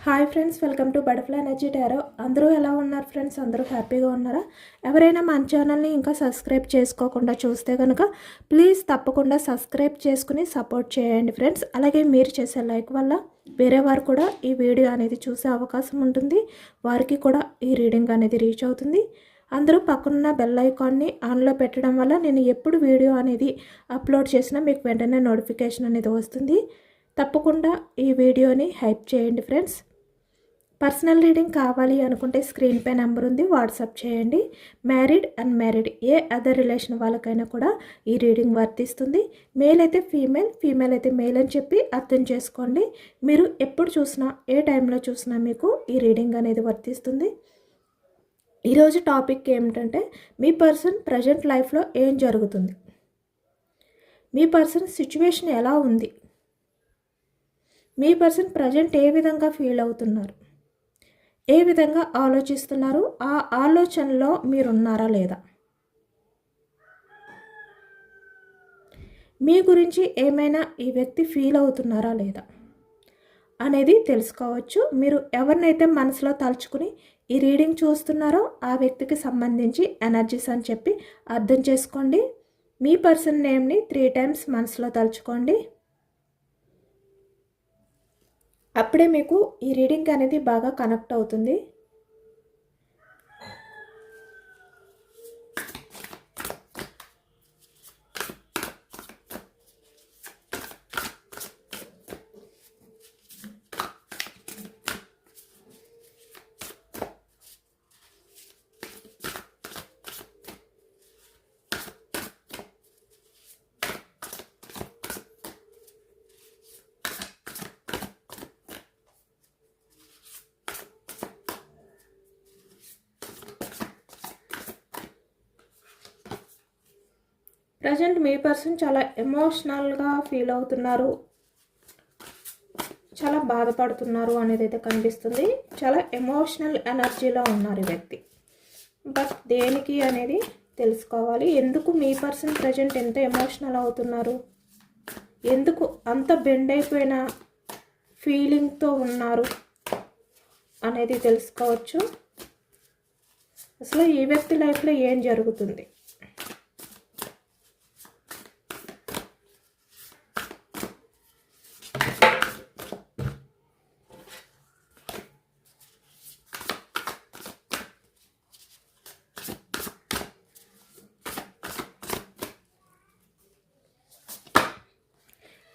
Hi friends, welcome to butterfly energy tarot. అందరూ ఎలా ఉన్నారు ఫ్రెండ్స్? అందరూ హ్యాపీగా ఉన్నారా? ఎవరైనా మన ఛానల్ని ఇంకా సబ్స్క్రైబ్ చేసుకోకుండా చూస్తే కనుక ప్లీజ్ తప్పకుండా సబ్స్క్రైబ్ చేసుకుని సపోర్ట్ చేయండి ఫ్రెండ్స్. అలాగే మీరు చేసే లైక్ వల్ల వేరే వారు కూడా ఈ వీడియో అనేది చూసే అవకాశం ఉంటుంది. వారికి కూడా ఈ రీడింగ్ అనేది రీచ్ అవుతుంది. అందరూ పక్కనున్న బెల్ ఐకాన్ని ఆన్లో పెట్టడం వల్ల నేను ఎప్పుడు వీడియో అనేది అప్లోడ్ చేసినా మీకు వెంటనే నోటిఫికేషన్ అనేది వస్తుంది. తప్పకుండా ఈ వీడియోని హైప్ చేయండి ఫ్రెండ్స్. పర్సనల్ రీడింగ్ కావాలి అనుకుంటే స్క్రీన్ పై నెంబర్ ఉంది, వాట్సాప్ చేయండి. మ్యారీడ్ అన్మ్యారీడ్ ఏ అదర్ రిలేషన్ వాళ్ళకైనా కూడా ఈ రీడింగ్ వర్తిస్తుంది. మేల్ అయితే ఫీమేల్, ఫీమేల్ అయితే మేల్ అని చెప్పి అర్థం చేసుకోండి. మీరు ఎప్పుడు చూసినా ఏ టైంలో చూసినా మీకు ఈ రీడింగ్ అనేది వర్తిస్తుంది. ఈరోజు టాపిక్ ఏమిటంటే మీ పర్సన్ ప్రజెంట్ లైఫ్లో ఏం జరుగుతుంది, మీ పర్సన్ సిచ్యువేషన్ ఎలా ఉంది, మీ పర్సన్ ప్రజెంట్ ఏ విధంగా ఫీల్ అవుతున్నారు, ఏ విధంగా ఆలోచిస్తున్నారు, ఆ ఆలోచనలో మీరున్నారా లేదా, మీ గురించి ఏమైనా ఈ వ్యక్తి ఫీల్ అవుతున్నారా లేదా అనేది తెలుసుకోవచ్చు. మీరు ఎవరినైతే మనసులో తలుచుకుని ఈ రీడింగ్ చూస్తున్నారో ఆ వ్యక్తికి సంబంధించి ఎనర్జీస్ అని చెప్పి అర్థం చేసుకోండి. మీ పర్సన్ నేమ్ని 3 times మనసులో తలుచుకోండి. అప్పుడే మీకు ఈ రీడింగ్ అనేది బాగా కనెక్ట్ అవుతుంది. ప్రజెంట్ మీ పర్సన్ చాలా ఎమోషనల్గా ఫీల్ అవుతున్నారు, చాలా బాధపడుతున్నారు అనేది అయితే కనిపిస్తుంది. చాలా ఎమోషనల్ ఎనర్జీలో ఉన్నారు ఈ వ్యక్తి. బట్ దేనికి అనేది తెలుసుకోవాలి. ఎందుకు మీ పర్సన్ ప్రజెంట్ ఎంత ఎమోషనల్ అవుతున్నారు, ఎందుకు అంత బెండ్ అయిపోయిన ఫీలింగ్తో ఉన్నారు అనేది తెలుసుకోవచ్చు. అసలు ఈ వ్యక్తి లైఫ్లో ఏం జరుగుతుంది.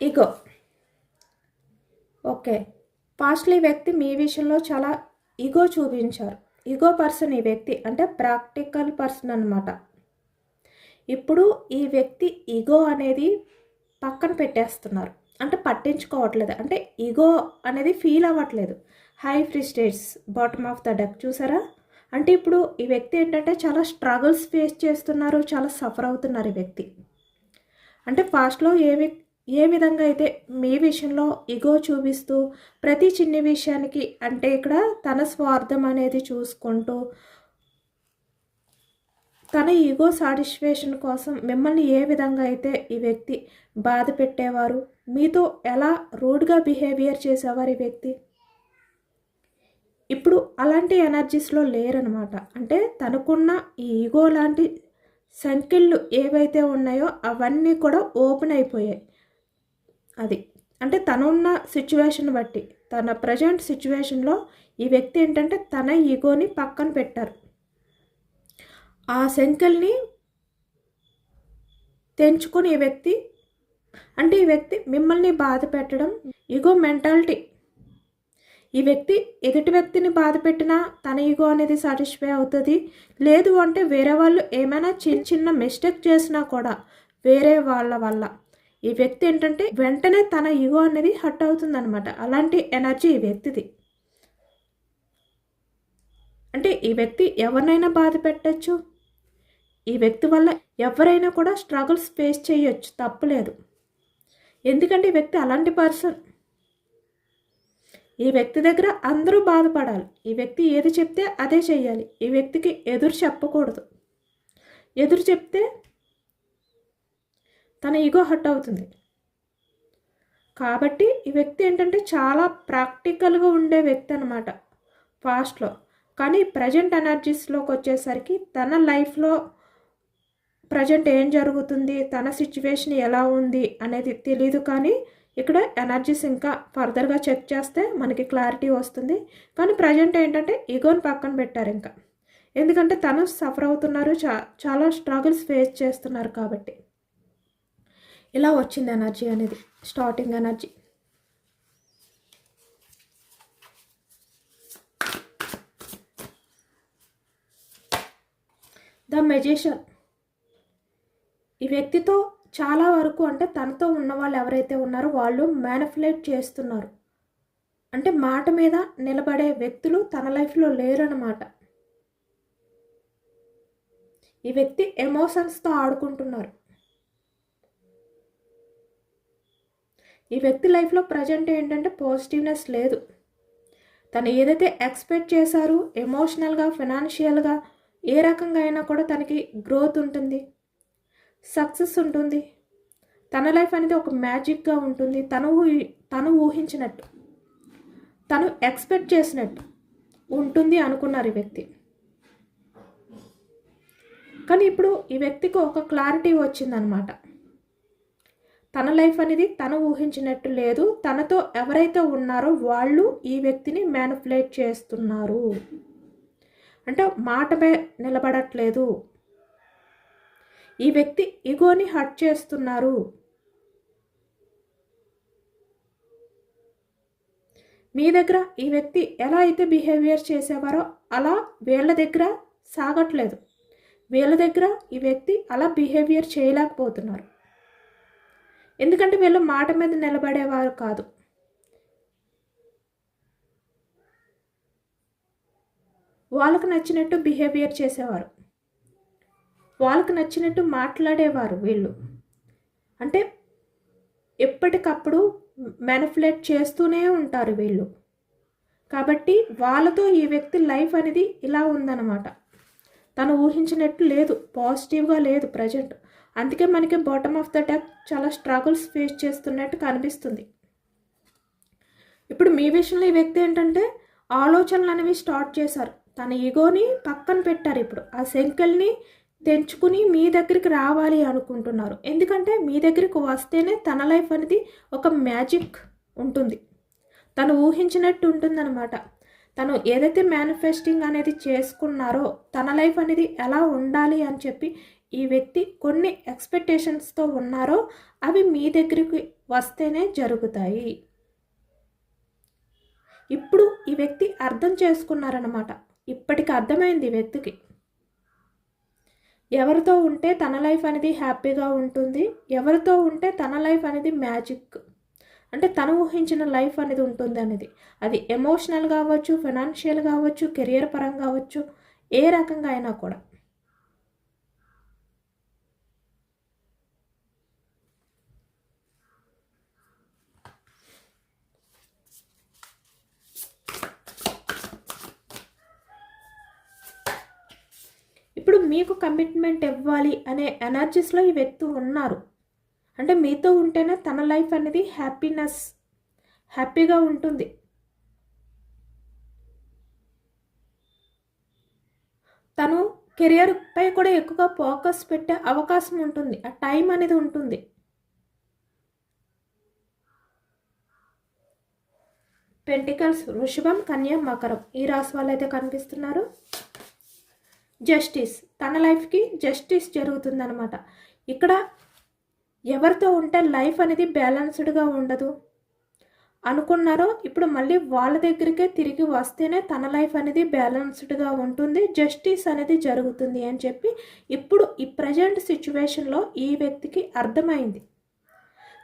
ఈగో. ఓకే, పాస్ట్లీ వ్యక్తి మీ విషయంలో చాలా ఈగో చూపించారు. ఈగో పర్సన్ ఈ వ్యక్తి అంటే ప్రాక్టికల్ పర్సన్ అన్నమాట. ఇప్పుడు ఈ వ్యక్తి ఈగో అనేది పక్కన పెట్టేస్తున్నారు, అంటే పట్టించుకోవట్లేదు, అంటే ఈగో అనేది ఫీల్ అవ్వట్లేదు. High priestess bottom of the deck చూసారా? అంటే ఇప్పుడు ఈ వ్యక్తి ఏంటంటే చాలా స్ట్రగుల్స్ ఫేస్ చేస్తున్నారు, చాలా సఫర్ అవుతున్నారు ఈ వ్యక్తి. అంటే ఫాస్ట్లో ఏ విధంగా అయితే మీ విషయంలో ఈగో చూపిస్తూ ప్రతి చిన్న విషయానికి అంటే ఇక్కడ తన స్వార్థం అనేది చూసుకుంటూ తన ఈగో సాటిస్ఫాక్షన్ కోసం మిమ్మల్ని ఏ విధంగా అయితే ఈ వ్యక్తి బాధ పెట్టేవారు, మీతో ఎలా రూడ్గా బిహేవియర్ చేసేవారు ఈ వ్యక్తి, ఇప్పుడు అలాంటి ఎనర్జీస్లో లేరనమాట. అంటే తనకున్న ఈ ఈగో లాంటి సంఖ్యలు ఏవైతే ఉన్నాయో అవన్నీ కూడా ఓపెన్ అయిపోయాయి. అది అంటే తనున్న సిచ్యువేషన్ బట్టి, తన ప్రజెంట్ సిచ్యువేషన్లో ఈ వ్యక్తి ఏంటంటే తన ఈగోని పక్కన పెట్టారు. ఆ సంఖ్యల్ని తెంచుకొని ఈ వ్యక్తి అంటే ఈ వ్యక్తి మిమ్మల్ని బాధ పెట్టడం ఈగో మెంటాలిటీ. ఈ వ్యక్తి ఎదుటి వ్యక్తిని బాధ పెట్టినా తన ఈగో అనేది సాటిస్ఫై అవుతుంది. లేదు అంటే వేరే వాళ్ళు ఏమైనా చిన్న చిన్న మిస్టేక్ చేసినా కూడా వేరే వాళ్ళ వల్ల ఈ వ్యక్తి ఏంటంటే వెంటనే తన ఈగో అనేది హర్ట్ అవుతుంది అనమాట. అలాంటి ఎనర్జీ ఈ వ్యక్తిది. అంటే ఈ వ్యక్తి ఎవరినైనా బాధ పెట్టచ్చు, ఈ వ్యక్తి వల్ల ఎవరైనా కూడా స్ట్రగుల్స్ ఫేస్ చేయొచ్చు, తప్పులేదు. ఎందుకంటే ఈ వ్యక్తి అలాంటి పర్సన్. ఈ వ్యక్తి దగ్గర అందరూ బాధపడాలి, ఈ వ్యక్తి ఏది చెప్తే అదే చెయ్యాలి. ఈ వ్యక్తికి ఎదురు చెప్పకూడదు, ఎదురు చెప్తే తన ఈగో హర్ట్ అవుతుంది. కాబట్టి ఈ వ్యక్తి ఏంటంటే చాలా ప్రాక్టికల్గా ఉండే వ్యక్తి అనమాట పాస్ట్లో. కానీ ప్రజెంట్ ఎనర్జీస్లోకి వచ్చేసరికి తన లైఫ్లో ప్రజెంట్ ఏం జరుగుతుంది, తన సిచ్యువేషన్ ఎలా ఉంది అనేది తెలీదు. కానీ ఇక్కడ ఎనర్జీస్ ఇంకా ఫర్దర్గా చెక్ చేస్తే మనకి క్లారిటీ వస్తుంది. కానీ ప్రజెంట్ ఏంటంటే ఈగోని పక్కన పెట్టారు ఇంకా. ఎందుకంటే తను సఫర్ అవుతున్నారు, చాలా స్ట్రగుల్స్ ఫేస్ చేస్తున్నారు. కాబట్టి ఇలా వచ్చింది ఎనర్జీ అనేది, స్టార్టింగ్ ఎనర్జీ. ద మెజిషియన్ ఈ వ్యక్తితో చాలా వరకు అంటే తనతో ఉన్న వాళ్ళు ఎవరైతే ఉన్నారో వాళ్ళు మ్యానిపులేట్ చేస్తున్నారు. అంటే మాట మీద నిలబడే వ్యక్తులు తన లైఫ్లో లేరన్నమాట. ఈ వ్యక్తి ఎమోషన్స్తో ఆడుకుంటున్నారు. ఈ వ్యక్తి లైఫ్లో ప్రజెంట్ ఏంటంటే పాజిటివ్నెస్ లేదు. తను ఏదైతే ఎక్స్పెక్ట్ చేశారో ఎమోషనల్గా, ఫైనాన్షియల్గా ఏ రకంగా అయినా కూడా తనకి గ్రోత్ ఉంటుంది, సక్సెస్ ఉంటుంది. తన లైఫ్ అనేది ఒక మ్యాజిక్గా ఉంటుంది. తను ఊహించినట్టు, తను ఎక్స్పెక్ట్ చేసినట్టు ఉంటుంది అనుకున్నారు ఈ వ్యక్తి. కానీ ఇప్పుడు ఈ వ్యక్తికి ఒక క్లారిటీ వచ్చిందనమాట. తన లైఫ్ అనేది తను ఊహించినట్టు లేదు. తనతో ఎవరైతే ఉన్నారో వాళ్ళు ఈ వ్యక్తిని మ్యానిపులేట్ చేస్తున్నారు. అంటే మాటపై నిలబడట్లేదు. ఈ వ్యక్తి ఈగోని హర్ట్ చేస్తున్నారు. మీ దగ్గర ఈ వ్యక్తి ఎలా అయితే బిహేవియర్ చేసేవారో అలా వీళ్ళ దగ్గర సాగట్లేదు. వీళ్ళ దగ్గర ఈ వ్యక్తి అలా బిహేవియర్ చేయలేకపోతున్నారు. ఎందుకంటే వీళ్ళు మాట మీద నిలబడేవారు కాదు. వాళ్ళకు నచ్చినట్టు బిహేవియర్ చేసేవారు, వాళ్ళకు నచ్చినట్టు మాట్లాడేవారు వీళ్ళు. అంటే ఎప్పటికప్పుడు మ్యానిపులేట్ చేస్తూనే ఉంటారు వీళ్ళు. కాబట్టి వాళ్ళతో ఈ వ్యక్తి లైఫ్ అనేది ఇలా ఉందన్నమాట. తను ఊహించినట్టు లేదు, పాజిటివ్గా లేదు ప్రజెంట్. అందుకే మనకి బాటమ్ ఆఫ్ ద డెక్ చాలా స్ట్రగుల్స్ ఫేస్ చేస్తున్నట్టు కనిపిస్తుంది. ఇప్పుడు మీ విషయంలో ఈ వ్యక్తి ఏంటంటే ఆలోచనలు అనేవి స్టార్ట్ చేశారు. తన ఈగోని పక్కన పెట్టారు. ఇప్పుడు ఆ సంఖ్యల్ని తెంచుకుని మీ దగ్గరికి రావాలి అనుకుంటున్నారు. ఎందుకంటే మీ దగ్గరికి వస్తేనే తన లైఫ్ అనేది ఒక మ్యాజిక్ ఉంటుంది, తను ఊహించినట్టు ఉంటుందన్నమాట. తను ఏదైతే మేనిఫెస్టింగ్ అనేది చేసుకున్నారో తన లైఫ్ అనేది ఎలా ఉండాలి అని చెప్పి ఈ వ్యక్తి కొన్ని ఎక్స్పెక్టేషన్స్తో ఉన్నారో అవి మీ దగ్గరికి వస్తేనే జరుగుతాయి. ఇప్పుడు ఈ వ్యక్తి అర్థం చేసుకున్నారన్నమాట. ఇప్పటికి అర్థమైంది ఈ వ్యక్తికి ఎవరితో ఉంటే తన లైఫ్ అనేది హ్యాపీగా ఉంటుంది, ఎవరితో ఉంటే తన లైఫ్ అనేది మ్యాజిక్, అంటే తను ఊహించిన లైఫ్ అనేది ఉంటుంది అనేది. అది ఎమోషనల్ కావచ్చు, ఫైనాన్షియల్ కావచ్చు, కెరియర్ పరంగా కావచ్చు, ఏ రకంగా అయినా కూడా. ఇప్పుడు మీకు కమిట్మెంట్ ఇవ్వాలి అనే ఎనర్జీస్లో ఈ వ్యక్తి ఉన్నారు. అంటే మీతో ఉంటేనే తన లైఫ్ అనేది హ్యాపీగా ఉంటుంది. తను కెరియర్పై కూడా ఎక్కువగా ఫోకస్ పెట్టే అవకాశం ఉంటుంది, ఆ టైం అనేది ఉంటుంది. పెంటికల్స్, వృషభం, కన్య, మకరం ఈ రాశి వాళ్ళు అయితే కనిపిస్తున్నారు. జస్టిస్, తన లైఫ్కి జస్టిస్ జరుగుతుందన్నమాట. ఇక్కడ ఎవరితో ఉంటే లైఫ్ అనేది బ్యాలెన్స్డ్గా ఉండదు అనుకున్నారో ఇప్పుడు మళ్ళీ వాళ్ళ దగ్గరికే తిరిగి వస్తేనే తన లైఫ్ అనేది బ్యాలెన్స్డ్గా ఉంటుంది, జస్టిస్ అనేది జరుగుతుంది అని చెప్పి ఇప్పుడు ఈ ప్రజెంట్ సిచ్యువేషన్లో ఈ వ్యక్తికి అర్థమైంది.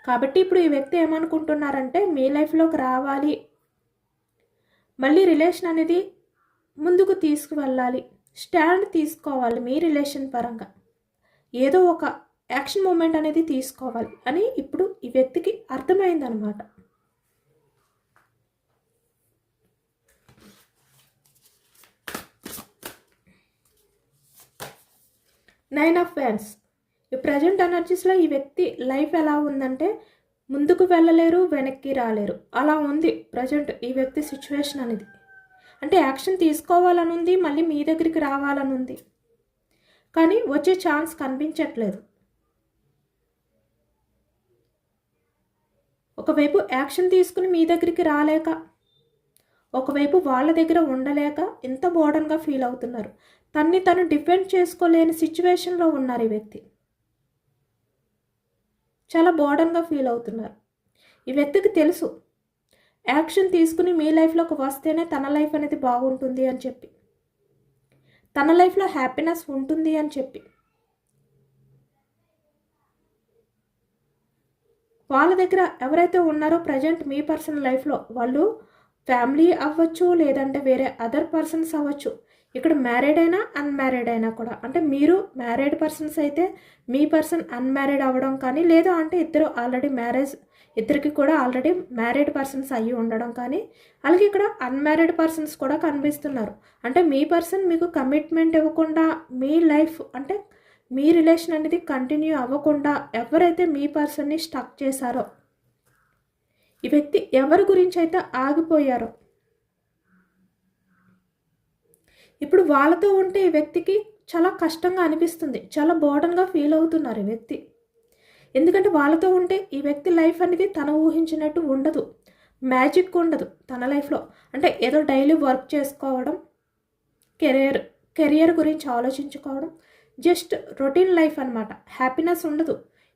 కాబట్టి ఇప్పుడు ఈ వ్యక్తి ఏమనుకుంటున్నారంటే మీ లైఫ్లోకి రావాలి, మళ్ళీ రిలేషన్ అనేది ముందుకు తీసుకువెళ్ళాలి, స్టాండ్ తీసుకోవాలి, మీ రిలేషన్ పరంగా ఏదో ఒక యాక్షన్ మూమెంట్ అనేది తీసుకోవాలి అని ఇప్పుడు ఈ వ్యక్తికి అర్థమైందనమాట. నైన్ ఆఫ్ వ్యాండ్స్, ఈ ప్రజెంట్ ఎనర్జీస్లో ఈ వ్యక్తి లైఫ్ ఎలా ఉందంటే ముందుకు వెళ్ళలేరు, వెనక్కి రాలేరు. అలా ఉంది ప్రజెంట్ ఈ వ్యక్తి సిచ్యువేషన్ అనేది. అంటే యాక్షన్ తీసుకోవాలని ఉంది, మళ్ళీ మీ దగ్గరికి రావాలని ఉంది, కానీ వచ్చే ఛాన్స్ కనిపించట్లేదు. ఒకవైపు యాక్షన్ తీసుకుని మీ దగ్గరికి రాలేక, ఒకవైపు వాళ్ళ దగ్గర ఉండలేక ఎంత బోర్డన్గా ఫీల్ అవుతున్నారు. తన్ని తను డిఫెండ్ చేసుకోలేని సిచ్యువేషన్లో ఉన్నారు ఈ వ్యక్తి. చాలా బోర్డన్గా ఫీల్ అవుతున్నారు. ఈ వ్యక్తికి తెలుసు యాక్షన్ తీసుకుని మీ లైఫ్లోకి వస్తేనే తన లైఫ్ అనేది బాగుంటుంది అని చెప్పి, తన లైఫ్లో హ్యాపీనెస్ ఉంటుంది అని చెప్పి. వాళ్ళ దగ్గర ఎవరైతే ఉన్నారో ప్రజెంట్ మీ పర్సన్ లైఫ్లో, వాళ్ళు ఫ్యామిలీ అవ్వచ్చు, లేదంటే వేరే అదర్ పర్సన్స్ అవ్వచ్చు. ఇక్కడ మ్యారీడ్ అయినా అన్మ్యారీడ్ అయినా కూడా, అంటే మీరు మ్యారీడ్ పర్సన్స్ అయితే మీ పర్సన్ అన్మ్యారీడ్ అవ్వడం కానీ, లేదు అంటే ఇద్దరికి కూడా ఆల్రెడీ మ్యారీడ్ పర్సన్స్ అయ్యి ఉండడం కానీ, అలాగే ఇక్కడ అన్మ్యారీడ్ పర్సన్స్ కూడా కనిపిస్తున్నారు. అంటే మీ పర్సన్ మీకు కమిట్మెంట్ ఇవ్వకుండా, మీ లైఫ్ అంటే మీ రిలేషన్ అనేది కంటిన్యూ అవ్వకుండా ఎవరైతే మీ పర్సన్ని స్టక్ చేశారో, ఈ వ్యక్తి ఎవరి గురించి అయితే ఆగిపోయారో, ఇప్పుడు వాళ్ళతో ఉంటే ఈ వ్యక్తికి చాలా కష్టంగా అనిపిస్తుంది, చాలా బోర్డన్గా ఫీల్ అవుతున్నారు ఈ వ్యక్తి. ఎందుకంటే వాళ్ళతో ఉంటే ఈ వ్యక్తి లైఫ్ అనేది తను ఊహించినట్టు ఉండదు, మ్యాజిక్ ఉండదు తన లైఫ్లో. అంటే ఏదో డైలీ వర్క్ చేసుకోవడం, కెరియర్ గురించి ఆలోచించుకోవడం, జస్ట్ రొటీన్ లైఫ్ అనమాట. హ్యాపీనెస్ ఉండదు.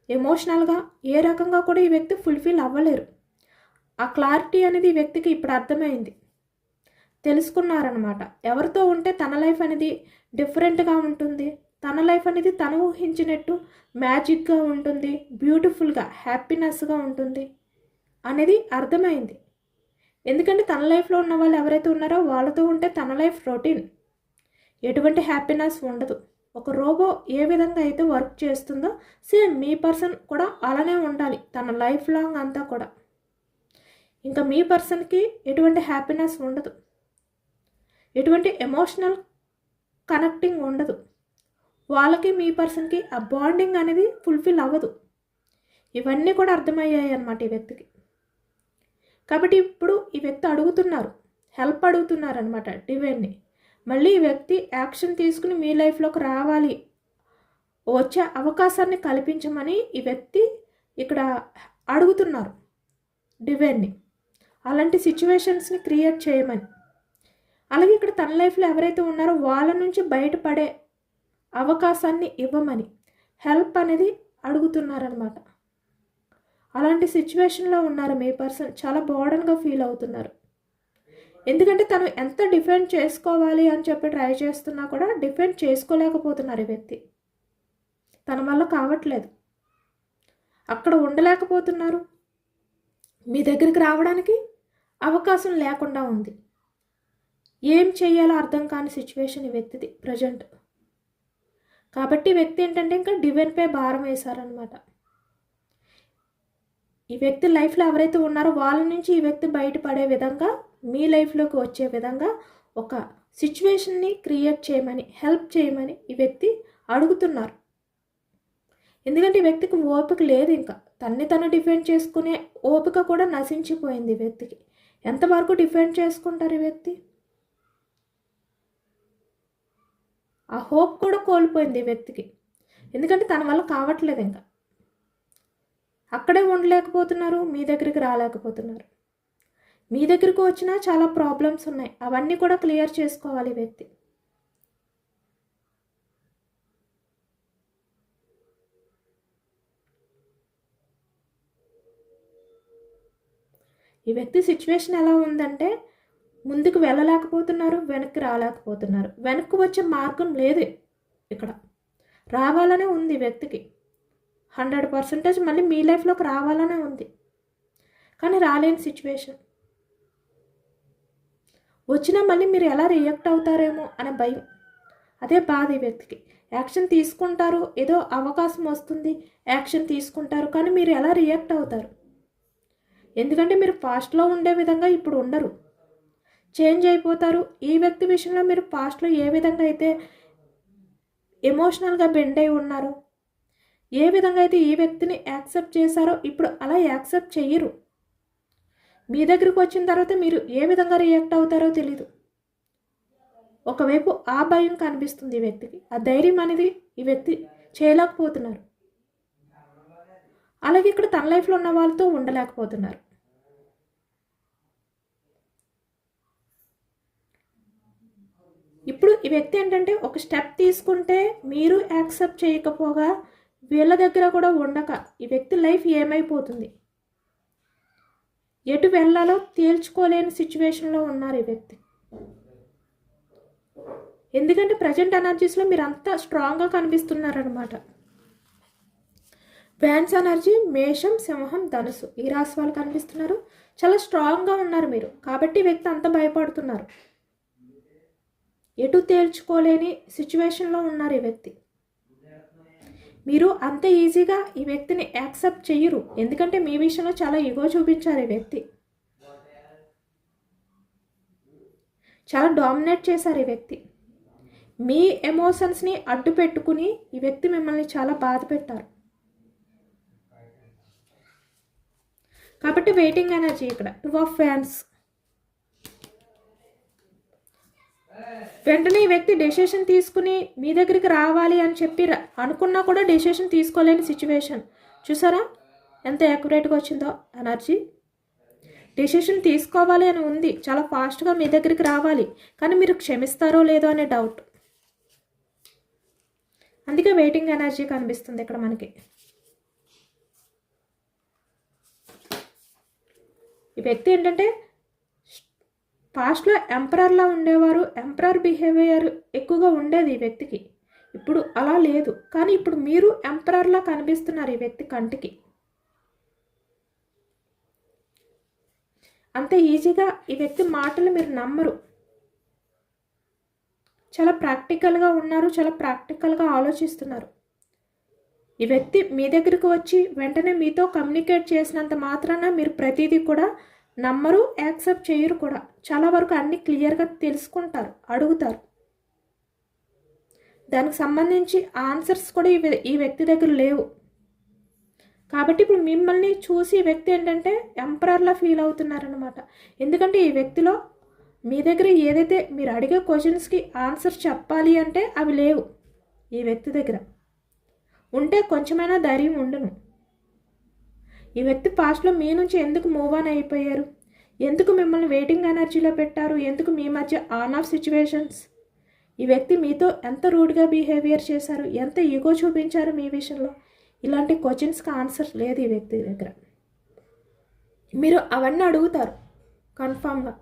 ఎమోషనల్గా ఏ రకంగా కూడా ఈ వ్యక్తి ఫుల్ఫిల్ అవ్వలేరు. ఆ క్లారిటీ అనేది ఈ వ్యక్తికి ఇప్పుడు అర్థమైంది, తెలుసుకున్నారనమాట. ఎవరితో ఉంటే తన లైఫ్ అనేది డిఫరెంట్గా ఉంటుంది, తన లైఫ్ అనేది తను ఊహించినట్టు మ్యాజిక్గా ఉంటుంది, బ్యూటిఫుల్గా హ్యాపీనెస్గా ఉంటుంది అనేది అర్థమైంది. ఎందుకంటే తన లైఫ్లో ఉన్న వాళ్ళు ఎవరైతే ఉన్నారో వాళ్ళతో ఉంటే తన లైఫ్ రొటీన్, ఎటువంటి హ్యాపీనెస్ ఉండదు. ఒక రోబో ఏ విధంగా అయితే వర్క్ చేస్తుందో సేమ్ మీ పర్సన్ కూడా అలానే ఉండాలి తన లైఫ్ లాంగ్ అంతా కూడా. ఇంకా మీ పర్సన్కి ఎటువంటి హ్యాపీనెస్ ఉండదు, ఎటువంటి ఎమోషనల్ కనెక్టింగ్ ఉండదు. వాళ్ళకి మీ పర్సన్కి ఆ బాండింగ్ అనేది ఫుల్ఫిల్ అవ్వదు. ఇవన్నీ కూడా అర్థమయ్యాయి అన్నమాట ఈ వ్యక్తికి. కాబట్టి ఇప్పుడు ఈ వ్యక్తి హెల్ప్ అడుగుతున్నారు అనమాట డివైన్ని. మళ్ళీ ఈ వ్యక్తి యాక్షన్ తీసుకుని మీ లైఫ్లోకి రావాలి, వచ్చే అవకాశాన్ని కల్పించమని ఈ వ్యక్తి ఇక్కడ అడుగుతున్నారు డివైన్ని. అలాంటి సిచ్యువేషన్స్ని క్రియేట్ చేయమని, అలాగే ఇక్కడ తన లైఫ్లో ఎవరైతే ఉన్నారో వాళ్ళ నుంచి బయటపడే అవకాశాన్ని ఇవ్వమని హెల్ప్ అనేది అడుగుతున్నారనమాట. అలాంటి సిచ్యువేషన్లో ఉన్నారు మీ పర్సన్. చాలా బోర్డన్గా ఫీల్ అవుతున్నారు. ఎందుకంటే తను ఎంత డిఫెండ్ చేసుకోవాలి అని చెప్పి ట్రై చేస్తున్నా కూడా డిఫెండ్ చేసుకోలేకపోతున్నారు ఈ వ్యక్తి. తన వల్ల కావట్లేదు, అక్కడ ఉండలేకపోతున్నారు, మీ దగ్గరికి రావడానికి అవకాశం లేకుండా ఉంది. ఏం చేయాలో అర్థం కాని సిచ్యువేషన్ ఈ వ్యక్తిది ప్రజెంట్. కాబట్టి వ్యక్తి ఏంటంటే ఇంకా డివైన్పై భారం వేశారనమాట. ఈ వ్యక్తి లైఫ్లో ఎవరైతే ఉన్నారో వాళ్ళ నుంచి ఈ వ్యక్తి బయటపడే విధంగా, మీ లైఫ్లోకి వచ్చే విధంగా ఒక సిచ్యువేషన్ని క్రియేట్ చేయమని, హెల్ప్ చేయమని ఈ వ్యక్తి అడుగుతున్నారు. ఎందుకంటే ఈ వ్యక్తికి ఓపిక లేదు, ఇంకా తను డిఫెండ్ చేసుకునే ఓపిక కూడా నశించిపోయింది ఈ వ్యక్తికి. ఎంతవరకు డిఫెండ్ చేసుకుంటారు ఈ వ్యక్తి? ఆ హోప్ కూడా కోల్పోయింది ఈ వ్యక్తికి. ఎందుకంటే తన వల్ల కావట్లేదు, ఇంకా అక్కడే ఉండలేకపోతున్నారు, మీ దగ్గరికి రాలేకపోతున్నారు. మీ దగ్గరకు వచ్చినా చాలా ప్రాబ్లమ్స్ ఉన్నాయి, అవన్నీ కూడా క్లియర్ చేసుకోవాలి ఈ వ్యక్తి. ఈ వ్యక్తి సిచ్యువేషన్ ఎలా ఉందంటే ముందుకు వెళ్ళలేకపోతున్నారు, వెనక్కి రాలేకపోతున్నారు. వెనక్కి వచ్చే మార్గం లేదు ఇక్కడ, రావాలనే ఉంది వ్యక్తికి. 100% మళ్ళీ మీ లైఫ్లోకి రావాలనే ఉంది, కానీ రాలేని సిచ్యువేషన్. వచ్చినా మళ్ళీ మీరు ఎలా రియాక్ట్ అవుతారేమో అనే భయం, అదే బాధ ఈ వ్యక్తికి. యాక్షన్ తీసుకుంటారు, ఏదో అవకాశం వస్తుంది, యాక్షన్ తీసుకుంటారు, కానీ మీరు ఎలా రియాక్ట్ అవుతారు? ఎందుకంటే మీరు పాస్ట్లో ఉండే విధంగా ఇప్పుడు ఉండరు, చేంజ్ అయిపోతారు. ఈ వ్యక్తి విషయంలో మీరు పాస్ట్లో ఏ విధంగా అయితే ఎమోషనల్గా బెండ్ అయి ఉన్నారో, ఏ విధంగా అయితే ఈ వ్యక్తిని యాక్సెప్ట్ చేశారో ఇప్పుడు అలా యాక్సెప్ట్ చెయ్యరు. మీ దగ్గరికి వచ్చిన తర్వాత మీరు ఏ విధంగా రియాక్ట్ అవుతారో తెలీదు. ఒకవైపు ఆ భయం కనిపిస్తుంది ఈ వ్యక్తికి, ఆ ధైర్యం అనేది ఈ వ్యక్తి చేయలేకపోతున్నారు. అలాగే ఇక్కడ తన లైఫ్లో ఉన్న వాళ్ళతో ఉండలేకపోతున్నారు. ఇప్పుడు ఈ వ్యక్తి ఏంటంటే ఒక స్టెప్ తీసుకుంటే మీరు యాక్సెప్ట్ చేయకపోగా వీళ్ళ దగ్గర కూడా ఉండక ఈ వ్యక్తి లైఫ్ ఏమైపోతుంది, ఎటు వెళ్ళాలో తేల్చుకోలేని సిచ్యువేషన్లో ఉన్నారు ఈ వ్యక్తి. ఎందుకంటే ప్రజెంట్ ఎనర్జీస్లో మీరు అంతా స్ట్రాంగ్గా కనిపిస్తున్నారనమాట. వ్యాన్స్ ఎనర్జీ మేషం, సింహం, ధనుసు ఈ రాశి వాళ్ళు కనిపిస్తున్నారు. చాలా స్ట్రాంగ్గా ఉన్నారు మీరు, కాబట్టి ఈ వ్యక్తి అంత భయపడుతున్నారు. ఎటు తేల్చుకోలేని సిచ్యువేషన్లో ఉన్నారు ఈ వ్యక్తి. మీరు అంత ఈజీగా ఈ వ్యక్తిని యాక్సెప్ట్ చెయ్యరు, ఎందుకంటే మీ విషయంలో చాలా ఈగో చూపించారు ఈ వ్యక్తి. చాలా డామినేట్ చేశారు ఈ వ్యక్తి. మీ ఎమోషన్స్ని అడ్డు పెట్టుకుని ఈ వ్యక్తి మిమ్మల్ని చాలా బాధ పెట్టారు. కాబట్టి వెయిటింగ్ ఎనర్జీ ఇక్కడ 2 ఆఫ్ ఫ్యాన్స్. వెంటనే ఈ వ్యక్తి డెసిషన్ తీసుకుని మీ దగ్గరికి రావాలి అని చెప్పి అనుకున్నా కూడా డెసిషన్ తీసుకోలేని సిచ్యువేషన్. చూసారా ఎంత యాక్యురేట్గా వచ్చిందో ఎనర్జీ. డెసిషన్ తీసుకోవాలి అని ఉంది, చాలా ఫాస్ట్గా మీ దగ్గరికి రావాలి, కానీ మీరు క్షమిస్తారో లేదో అనే డౌట్. అందుకే వెయిటింగ్ ఎనర్జీ కనిపిస్తుంది ఇక్కడ మనకి. ఈ వ్యక్తి ఏంటంటే పాస్ట్లో ఎంపరర్లా ఉండేవారు, ఎంపరర్ బిహేవియర్ ఎక్కువగా ఉండేది ఈ వ్యక్తికి. ఇప్పుడు అలా లేదు, కానీ ఇప్పుడు మీరు ఎంపరర్లా కనిపిస్తున్నారు ఈ వ్యక్తి కంటికి. అంత ఈజీగా ఈ వ్యక్తి మాటలు మీరు నమ్మరు. చాలా ప్రాక్టికల్గా ఉన్నారు, చాలా ప్రాక్టికల్గా ఆలోచిస్తున్నారు. ఈ వ్యక్తి మీ దగ్గరికి వచ్చి వెంటనే మీతో కమ్యూనికేట్ చేసినంత మాత్రాన మీరు ప్రతిదీ కూడా నమ్మరు, యాక్సెప్ట్ చేయరు కూడా. చాలా వరకు అన్నీ క్లియర్గా తెలుసుకుంటారు, అడుగుతారు. దానికి సంబంధించి ఆన్సర్స్ కూడా ఈ వ్యక్తి దగ్గర లేవు. కాబట్టి ఇప్పుడు మిమ్మల్ని చూసి ఈ వ్యక్తి ఏంటంటే ఎంపరర్లా ఫీల్ అవుతున్నారనమాట. ఎందుకంటే ఈ వ్యక్తిలో మీ దగ్గర ఏదైతే మీరు అడిగే క్వశ్చన్స్కి ఆన్సర్ చెప్పాలి అంటే అవి లేవు ఈ వ్యక్తి దగ్గర. ఉంటే కొంచెమైనా ధైర్యం ఉండును. ఈ వ్యక్తి పాస్ట్లో మీ నుంచి ఎందుకు మూవ్ ఆన్ అయిపోయారు, ఎందుకు మిమ్మల్ని వెయిటింగ్ ఎనర్జీలో పెట్టారు, ఎందుకు మీ మధ్య ఆన్ ఆఫ్ సిచ్యువేషన్స్, ఈ వ్యక్తి మీతో ఎంత రూడ్గా బిహేవియర్ చేశారు, ఎంత ఈగో చూపించారు మీ విషయంలో, ఇలాంటి క్వశ్చన్స్కి ఆన్సర్ లేదు ఈ వ్యక్తి దగ్గర. మీరు అవన్నీ అడుగుతారు కన్ఫామ్గా.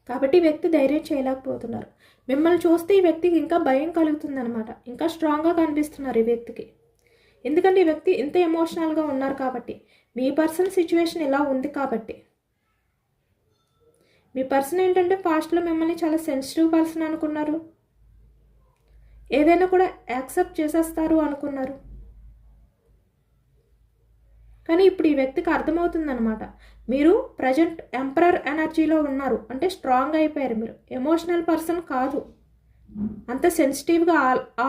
కాబట్టి ఈ వ్యక్తి ధైర్యం చేయలేకపోతున్నారు. మిమ్మల్ని చూస్తే ఈ వ్యక్తికి ఇంకా భయం కలుగుతుందనమాట. ఇంకా స్ట్రాంగ్గా కనిపిస్తున్నారు ఈ వ్యక్తికి. ఎందుకంటే ఈ వ్యక్తి ఇంత ఎమోషనల్గా ఉన్నారు కాబట్టి, మీ పర్సన్ సిచ్యువేషన్ ఇలా ఉంది కాబట్టి. మీ పర్సన్ ఏంటంటే పాస్ట్లో మిమ్మల్ని చాలా సెన్సిటివ్ పర్సన్ అనుకున్నారు, ఏదైనా కూడా యాక్సెప్ట్ చేసేస్తారు అనుకున్నారు. కానీ ఇప్పుడు ఈ వ్యక్తికి అర్థమవుతుందనమాట, మీరు ప్రజెంట్ ఎంపరర్ ఎనర్జీలో ఉన్నారు, అంటే స్ట్రాంగ్ అయిపోయారు. మీరు ఎమోషనల్ పర్సన్ కాదు, అంత సెన్సిటివ్గా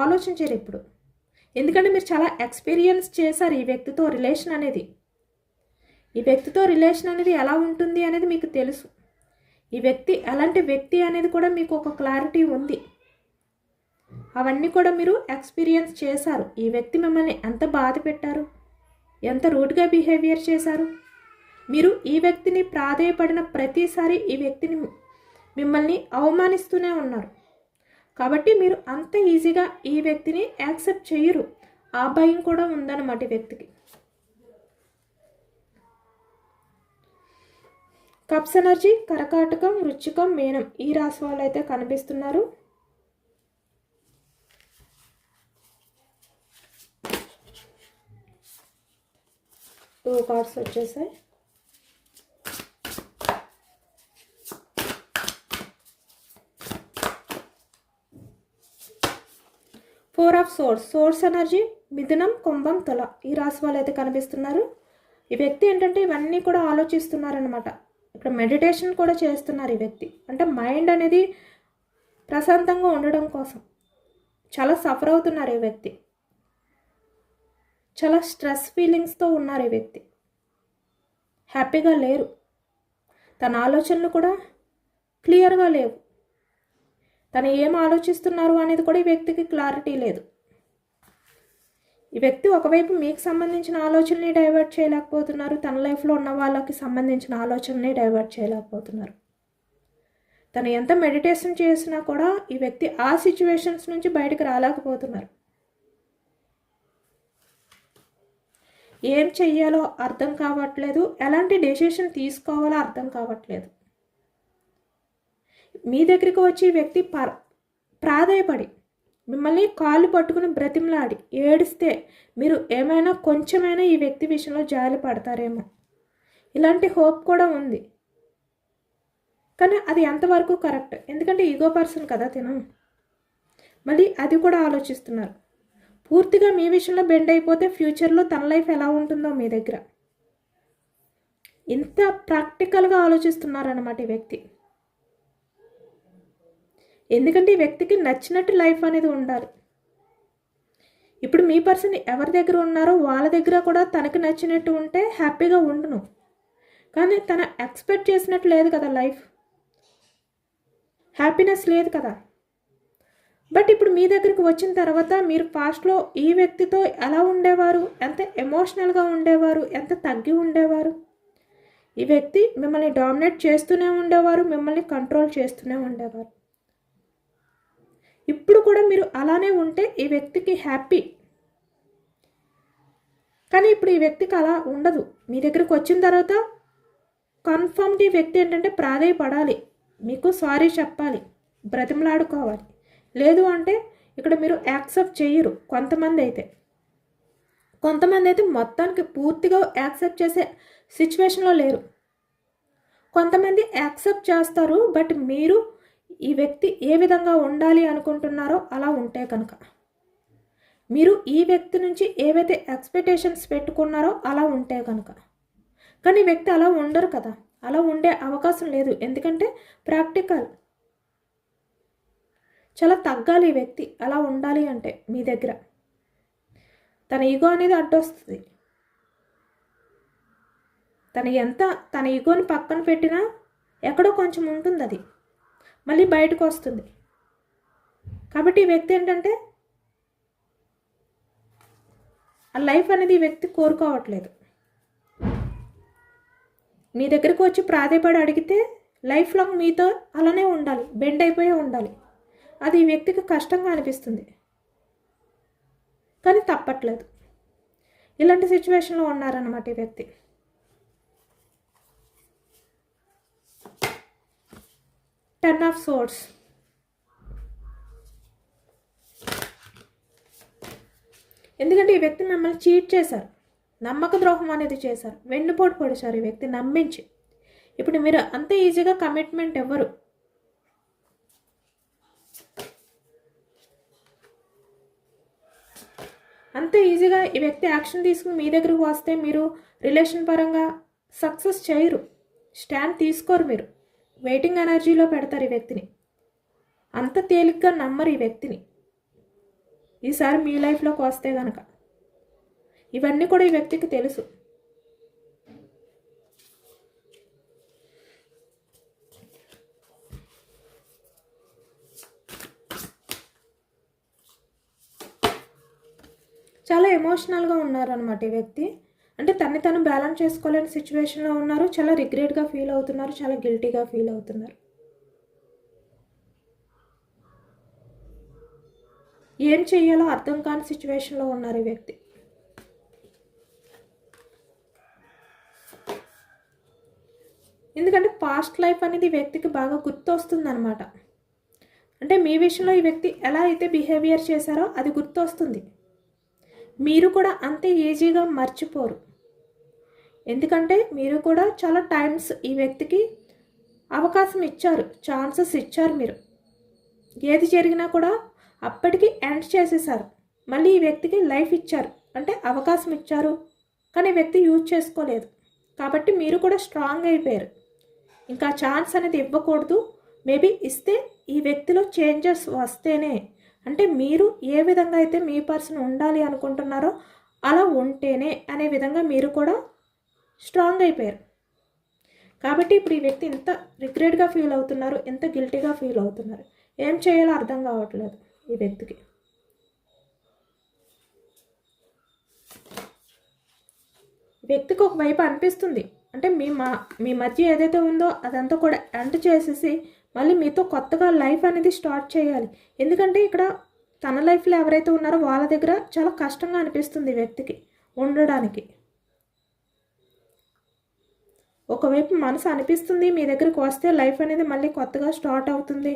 ఆలోచించారు ఇప్పుడు. ఎందుకంటే మీరు చాలా ఎక్స్పీరియన్స్ చేశారు ఈ వ్యక్తితో రిలేషన్ అనేది. ఈ వ్యక్తితో రిలేషన్ అనేది ఎలా ఉంటుంది అనేది మీకు తెలుసు. ఈ వ్యక్తి ఎలాంటి వ్యక్తి అనేది కూడా మీకు ఒక క్లారిటీ ఉంది. అవన్నీ కూడా మీరు ఎక్స్పీరియన్స్ చేశారు. ఈ వ్యక్తి మిమ్మల్ని ఎంత బాధ పెట్టారు, ఎంత రూడ్గా బిహేవియర్ చేశారు. మీరు ఈ వ్యక్తిని ప్రాధేయపడిన ప్రతిసారి ఈ వ్యక్తిని మిమ్మల్ని అవమానిస్తూనే ఉన్నారు. కాబట్టి మీరు అంత ఈజీగా ఈ వ్యక్తిని యాక్సెప్ట్ చేయరు. ఆ భయం కూడా ఉందన్నమాట ఈ వ్యక్తికి. కప్స్ ఎనర్జీ కర్కాటకం, వృశ్చికం, మీనం ఈ రాశి వాళ్ళు అయితే కనిపిస్తున్నారు. టూ కార్డ్స్ వచ్చేసాయి. Four of swords, swords energy మిథునం, కుంభం, తుల ఈ రాశి వాళ్ళు అయితే కనిపిస్తున్నారు. ఈ వ్యక్తి ఏంటంటే ఇవన్నీ కూడా ఆలోచిస్తున్నారనమాట. ఇక్కడ మెడిటేషన్ కూడా చేస్తున్నారు ఈ వ్యక్తి. అంటే మైండ్ అనేది ప్రశాంతంగా ఉండడం కోసం చాలా సఫర్ అవుతున్నారు ఈ వ్యక్తి. చాలా స్ట్రెస్ ఫీలింగ్స్తో ఉన్నారు ఈ వ్యక్తి. హ్యాపీగా లేరు. తన ఆలోచనలు కూడా క్లియర్గా లేవు. తను ఏం ఆలోచిస్తున్నారు అనేది కూడా ఈ వ్యక్తికి క్లారిటీ లేదు. ఈ వ్యక్తి ఒకవైపు మీకు సంబంధించిన ఆలోచనని డైవర్ట్ చేయలేకపోతున్నారు, తన లైఫ్లో ఉన్న వాళ్ళకి సంబంధించిన ఆలోచనని డైవర్ట్ చేయలేకపోతున్నారు. తను ఎంత మెడిటేషన్ చేసినా కూడా ఈ వ్యక్తి ఆ సిచ్యువేషన్స్ నుంచి బయటకు రాలేకపోతున్నారు. ఏం చెయ్యాలో అర్థం కావట్లేదు, ఎలాంటి డెసిషన్ తీసుకోవాలో అర్థం కావట్లేదు. మీ దగ్గరికి వచ్చి ఈ వ్యక్తి ప్రాధాయపడి మిమ్మల్ని కాళ్ళు పట్టుకుని బ్రతిమలాడి ఏడిస్తే మీరు ఏమైనా కొంచెమైనా ఈ వ్యక్తి విషయంలో జాలి పడతారేమో, ఇలాంటి హోప్ కూడా ఉంది. కానీ అది ఎంతవరకు కరెక్ట్? ఎందుకంటే ఈగో పర్సన్ కదా తిను. మళ్ళీ అది కూడా ఆలోచిస్తున్నారు. పూర్తిగా మీ విషయంలో బెండ్ అయిపోతే ఫ్యూచర్లో తన లైఫ్ ఎలా ఉంటుందో మీ దగ్గర ఇంత ప్రాక్టికల్గా ఆలోచిస్తున్నారన్నమాట ఈ వ్యక్తి. ఎందుకంటే ఈ వ్యక్తికి నచ్చినట్టు లైఫ్ అనేది ఉండాలి. ఇప్పుడు మీ పర్సన్ ఎవరి దగ్గర ఉన్నారో వాళ్ళ దగ్గర కూడా తనకి నచ్చినట్టు ఉంటే హ్యాపీగా ఉండును. కానీ తన ఎక్స్పెక్ట్ చేసినట్టు లేదు కదా లైఫ్, హ్యాపీనెస్ లేదు కదా. బట్ ఇప్పుడు మీ దగ్గరికి వచ్చిన తర్వాత మీరు పాస్ట్లో ఈ వ్యక్తితో ఎలా ఉండేవారు, ఎంత ఎమోషనల్గా ఉండేవారు, ఎంత తగ్గి ఉండేవారు. ఈ వ్యక్తి మిమ్మల్ని డామినేట్ చేస్తూనే ఉండేవారు, మిమ్మల్ని కంట్రోల్ చేస్తూనే ఉండేవారు. ఇప్పుడు కూడా మీరు అలానే ఉంటే ఈ వ్యక్తికి హ్యాపీ. కానీ ఇప్పుడు ఈ వ్యక్తికి అలా ఉండదు. మీ దగ్గరికి వచ్చిన తర్వాత కన్ఫర్మ్గా ఈ వ్యక్తి ఏంటంటే ప్రాధేయపడాలి, మీకు సారీ చెప్పాలి, బ్రతిమలాడుకోవాలి. లేదు అంటే ఇక్కడ మీరు యాక్సెప్ట్ చేయరు. కొంతమంది అయితే మొత్తానికి పూర్తిగా యాక్సెప్ట్ చేసే సిచ్యువేషన్లో లేరు. కొంతమంది యాక్సెప్ట్ చేస్తారు, బట్ మీరు ఈ వ్యక్తి ఏ విధంగా ఉండాలి అనుకుంటున్నారో అలా ఉంటే కనుక, మీరు ఈ వ్యక్తి నుంచి ఏవైతే ఎక్స్పెక్టేషన్స్ పెట్టుకున్నారో అలా ఉంటే కనుక. కానీ ఈ వ్యక్తి అలా ఉండరు కదా, అలా ఉండే అవకాశం లేదు. ఎందుకంటే ప్రాక్టికల్ చాలా తగ్గాలి ఈ వ్యక్తి అలా ఉండాలి అంటే. మీ దగ్గర తన ఈగో అనేది అడ్డొస్తుంది. తన ఈగోని పక్కన పెట్టినా ఎక్కడో కొంచెం ఉంటుంది, అది మళ్ళీ బయటకు వస్తుంది. కాబట్టి ఈ వ్యక్తి ఏంటంటే ఆ లైఫ్ అనేది ఈ వ్యక్తి కోరుకోవట్లేదు. మీ దగ్గరకు వచ్చి ప్రాధేయపడి అడిగితే లైఫ్ లాంగ్ మీతో అలానే ఉండాలి, బెండ్ అయిపోయి ఉండాలి. అది ఈ వ్యక్తికి కష్టంగా అనిపిస్తుంది, కానీ తప్పట్లేదు. ఇలాంటి సిచ్యువేషన్లో ఉన్నారన్నమాట ఈ వ్యక్తి. Ten of swords. ఎందుకంటే ఈ వ్యక్తి మిమ్మల్ని చీట్ చేశారు, నమ్మక ద్రోహం అనేది చేశారు, వెన్నుపోటు పొడిచారు ఈ వ్యక్తి నమ్మించి. ఇప్పుడు మీరు అంత ఈజీగా కమిట్మెంట్ ఇవ్వరు. అంత ఈజీగా ఈ వ్యక్తి యాక్షన్ తీసుకుని మీ దగ్గరకు వస్తే మీరు రిలేషన్ పరంగా సక్సెస్ చేయరు, స్టాండ్ తీసుకోరు. మీరు వెయిటింగ్ ఎనర్జీలో పెడతారు ఈ వ్యక్తిని. అంత తేలిగ్గా నమ్మరు ఈ వ్యక్తిని. ఈసారి మీ లైఫ్లోకి వస్తే కనుక ఇవన్నీ కూడా ఈ వ్యక్తికి తెలుసు. చాలా ఎమోషనల్గా ఉన్నారనమాట ఈ వ్యక్తి. అంటే తను బ్యాలెన్స్ చేసుకోలేని సిచ్యువేషన్లో ఉన్నారు. చాలా రిగ్రెట్గా ఫీల్ అవుతున్నారు, చాలా గిల్టీగా ఫీల్ అవుతున్నారు. ఏం చెయ్యాలో అర్థం కాని సిచ్యువేషన్లో ఉన్నారు ఈ వ్యక్తి. ఎందుకంటే పాస్ట్ లైఫ్ అనేది ఈ వ్యక్తికి బాగా గుర్తొస్తుందన్నమాట. అంటే మీ విషయంలో ఈ వ్యక్తి ఎలా అయితే బిహేవియర్ చేశారో అది గుర్తొస్తుంది. మీరు కూడా అంతే ఈజీగా మర్చిపోరు. ఎందుకంటే మీరు కూడా చాలా టైమ్స్ ఈ వ్యక్తికి అవకాశం ఇచ్చారు, ఛాన్సెస్ ఇచ్చారు. మీరు ఏది జరిగినా కూడా అప్పటికి ఎండ్ చేసేసారు. మళ్ళీ ఈ వ్యక్తికి లైఫ్ ఇచ్చారు, అంటే అవకాశం ఇచ్చారు, కానీ వ్యక్తి యూజ్ చేసుకోలేదు. కాబట్టి మీరు కూడా స్ట్రాంగ్ అయిపోయారు. ఇంకా ఛాన్స్ అనేది ఇవ్వకూడదు. మేబీ ఇస్తే ఈ వ్యక్తిలో చేంజెస్ వస్తేనే, అంటే మీరు ఏ విధంగా అయితే మీ పర్సన్ ఉండాలి అనుకుంటున్నారో అలా ఉంటేనే అనే విధంగా మీరు కూడా స్ట్రాంగ్ అయిపోయారు. కాబట్టి ఇప్పుడు ఈ వ్యక్తి ఎంత రిగ్రెట్గా ఫీల్ అవుతున్నారు, ఎంత గిల్టీగా ఫీల్ అవుతున్నారు, ఏం చేయాలో అర్థం కావట్లేదు ఈ వ్యక్తికి. వ్యక్తికి ఒకవైపు అనిపిస్తుంది, అంటే మీ మధ్య ఏదైతే ఉందో అదంతా కూడా ఎండ్ చేసేసి మళ్ళీ మీతో కొత్తగా లైఫ్ అనేది స్టార్ట్ చేయాలి. ఎందుకంటే ఇక్కడ తన లైఫ్లో ఎవరైతే ఉన్నారో వాళ్ళ దగ్గర చాలా కష్టంగా అనిపిస్తుంది వ్యక్తికి ఉండడానికి. ఒకవైపు మనసు అనిపిస్తుంది మీ దగ్గరికి వస్తే లైఫ్ అనేది మళ్ళీ కొత్తగా స్టార్ట్ అవుతుంది,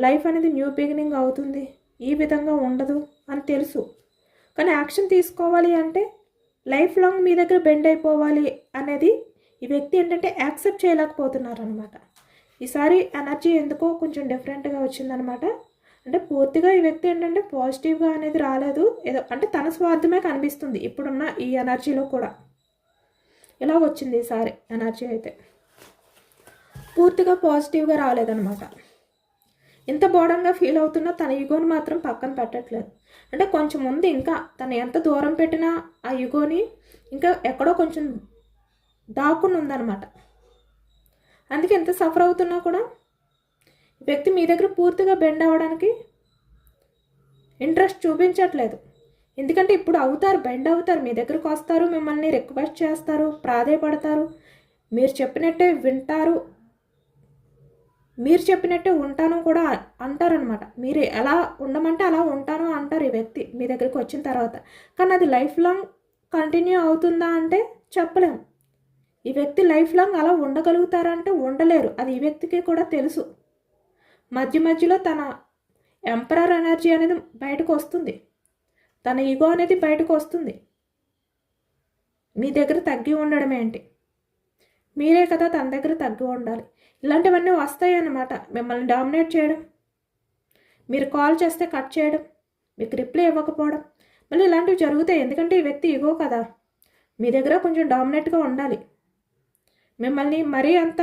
లైఫ్ అనేది న్యూ బిగినింగ్ అవుతుంది, ఈ విధంగా ఉండదు అని తెలుసు. కానీ యాక్షన్ తీసుకోవాలి అంటే లైఫ్ లాంగ్ మీ దగ్గర బెండ్ అయిపోవాలి అనేది ఈ వ్యక్తి ఏంటంటే యాక్సెప్ట్ చేయలేకపోతున్నారు అనమాట. ఈసారి ఎనర్జీ ఎందుకో కొంచెం డిఫరెంట్గా వచ్చిందనమాట. అంటే పూర్తిగా ఈ వ్యక్తి ఏంటంటే పాజిటివ్గా అనేది రాలేదు, ఏదో అంటే తన స్వార్థమే కనిపిస్తుంది ఇప్పుడున్న ఈ ఎనర్జీలో కూడా. ఇలా వచ్చింది ఈసారి ఎనర్జీ అయితే, పూర్తిగా పాజిటివ్గా రాలేదనమాట. ఎంత బోడంగా ఫీల్ అవుతున్నా తన ఈగోని మాత్రం పక్కన పెట్టట్లేదు. అంటే కొంచెం ఉంది, ఇంకా తను ఎంత దూరం పెట్టినా ఆ ఈగోని ఇంకా ఎక్కడో కొంచెం దాక్కుని ఉందన్నమాట. అందుకే ఎంత సఫర్ అవుతున్నా కూడా వ్యక్తి మీ దగ్గర పూర్తిగా బెండ్ అవ్వడానికి ఇంట్రెస్ట్ చూపించట్లేదు. ఎందుకంటే ఇప్పుడు అవుతారు, బెండ్ అవుతారు, మీ దగ్గరకు వస్తారు, మిమ్మల్ని రిక్వెస్ట్ చేస్తారు, ప్రాధేయపడతారు, మీరు చెప్పినట్టే వింటారు, మీరు చెప్పినట్టే ఉంటాను కూడా అంటారనమాట. మీరు ఎలా ఉండమంటే అలా ఉంటాను అంటారు ఈ వ్యక్తి మీ దగ్గరికి వచ్చిన తర్వాత. కానీ అది లైఫ్ లాంగ్ కంటిన్యూ అవుతుందా అంటే చెప్పలేము. ఈ వ్యక్తి లైఫ్ లాంగ్ అలా ఉండగలుగుతారా అంటే ఉండలేరు, అది ఈ వ్యక్తికి కూడా తెలుసు. మధ్య మధ్యలో తన ఎంపరర్ ఎనర్జీ అనేది బయటకు వస్తుంది, తన ఈగో అనేది బయటకు వస్తుంది. మీ దగ్గర తగ్గి ఉండడం ఏంటి, మీరే కదా తన దగ్గర తగ్గి ఉండాలి. ఇలాంటివన్నీ వస్తాయి అన్నమాట. మిమ్మల్ని డామినేట్ చేయడం, మీరు కాల్ చేస్తే కట్ చేయడం, మీకు రిప్లై ఇవ్వకపోవడం, మళ్ళీ ఇలాంటివి జరుగుతాయి. ఎందుకంటే ఈ వ్యక్తి ఈగో కదా, మీ దగ్గర కొంచెం డామినేట్గా ఉండాలి, మిమ్మల్ని మరీ అంత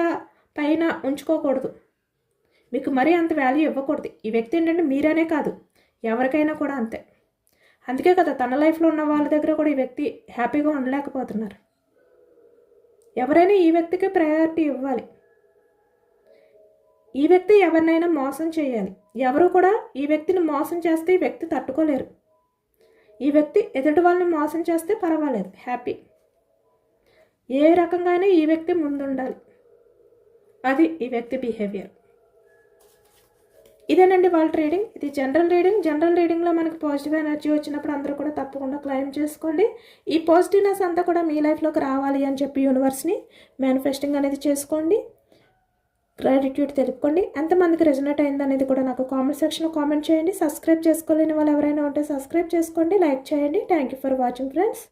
పైన ఉంచుకోకూడదు, మీకు మరీ అంత వాల్యూ ఇవ్వకూడదు. ఈ వ్యక్తి ఏంటంటే మీరనే కాదు ఎవరికైనా కూడా అంతే. అందుకే కదా తన లైఫ్లో ఉన్న వాళ్ళ దగ్గర కూడా ఈ వ్యక్తి హ్యాపీగా ఉండలేకపోతున్నారు. ఎవరైనా ఈ వ్యక్తికి ప్రయారిటీ ఇవ్వాలి. ఈ వ్యక్తి ఎవరినైనా మోసం చేయాలి. ఎవరు కూడా ఈ వ్యక్తిని మోసం చేస్తే ఈ వ్యక్తి తట్టుకోలేరు. ఈ వ్యక్తి ఎదుటి వాళ్ళని మోసం చేస్తే పర్వాలేదు, హ్యాపీ. ఏ రకంగా అయినా ఈ వ్యక్తి ముందుండాలి, అది ఈ వ్యక్తి బిహేవియర్. ఇదేనండి వాళ్ళ రీడింగ్. ఇది జనరల్ రీడింగ్. జనరల్ రీడింగ్లో మనకి పాజిటివ్ ఎనర్జీ వచ్చినప్పుడు అందరూ కూడా తప్పకుండా క్లైమ్ చేసుకోండి. ఈ పాజిటివ్నెస్ అంతా కూడా మీ లైఫ్లోకి రావాలి అని చెప్పి యూనివర్స్ని మేనిఫెస్టింగ్ అనేది చేసుకోండి, గ్రాటిట్యూడ్ తెలుపుకోండి. ఎంతమందికి రెజనేట్ అయింది అనేది కూడా నాకు కామెంట్ సెక్షన్లో కామెంట్ చేయండి. సబ్స్క్రైబ్ చేసుకోలేని వాళ్ళు ఎవరైనా ఉంటే సబ్స్క్రైబ్ చేసుకోండి, లైక్ చేయండి. Thank you for watching friends.